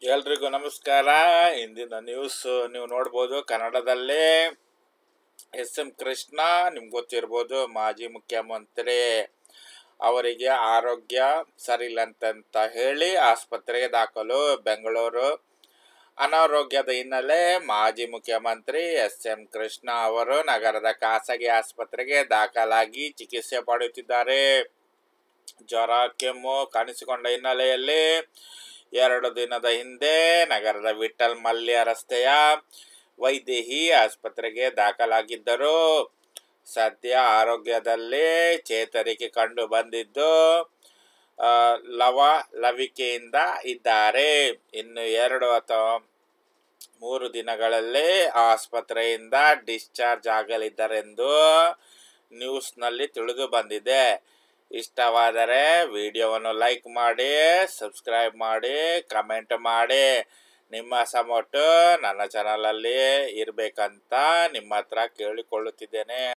ಎಲ್ರಿಗೂ ನಮಸ್ಕಾರ. ಇಂದಿನ ನ್ಯೂಸ್ ನೀವು ನೋಡ್ಬೋದು ಕನ್ನಡದಲ್ಲೇ. ಎಸ್ ಕೃಷ್ಣ ನಿಮ್ಗೆ ಗೊತ್ತಿರ್ಬೋದು, ಮಾಜಿ ಮುಖ್ಯಮಂತ್ರಿ. ಅವರಿಗೆ ಆರೋಗ್ಯ ಸರಿಯಿಲ್ಲಂತ ಹೇಳಿ ಆಸ್ಪತ್ರೆಗೆ ದಾಖಲು ಬೆಂಗಳೂರು. ಅನಾರೋಗ್ಯದ ಹಿನ್ನೆಲೆ ಮಾಜಿ ಮುಖ್ಯಮಂತ್ರಿ ಕೃಷ್ಣ ಅವರು ನಗರದ ಖಾಸಗಿ ಆಸ್ಪತ್ರೆಗೆ ದಾಖಲಾಗಿ ಚಿಕಿತ್ಸೆ ಪಡೆಯುತ್ತಿದ್ದಾರೆ. ಜ್ವರ ಕೆಮ್ಮು ಕಾಣಿಸಿಕೊಂಡ ಹಿನ್ನೆಲೆಯಲ್ಲಿ 2 ದಿನದ ಹಿಂದೆ ನಗರದ ವಿಠಲ್ ಮಲ್ಯ ರಸ್ತೆಯ ವೈದೇಹಿ ಆಸ್ಪತ್ರೆಗೆ ದಾಖಲಾಗಿದ್ದರು. ಸದ್ಯ ಆರೋಗ್ಯದಲ್ಲಿ ಚೇತರಿಕೆ ಕಂಡು ಬಂದಿದ್ದು ಲವಲವಿಕೆಯಿಂದ ಇದ್ದಾರೆ. ಇನ್ನು 2 ಅಥವಾ 3 ದಿನಗಳಲ್ಲಿ ಆಸ್ಪತ್ರೆಯಿಂದ ಡಿಸ್ಚಾರ್ಜ್ ಆಗಲಿದ್ದಾರೆಂದು ನ್ಯೂಸ್ನಲ್ಲಿ ತಿಳಿದು ಬಂದಿದೆ. ಇಷ್ಟವಾದರೆ ವಿಡಿಯೋವನ್ನು ಲೈಕ್ ಮಾಡಿ, ಸಬ್ಸ್ಕ್ರೈಬ್ ಮಾಡಿ, ಕಮೆಂಟ್ ಮಾಡಿ. ನಿಮ್ಮ ಸಪೋರ್ಟ್ ನನ್ನ ಚಾನಲಲ್ಲಿ ಇರಬೇಕಂತ ನಿಮ್ಮ ಹತ್ರ ಕೇಳಿಕೊಳ್ಳುತ್ತಿದ್ದೇನೆ.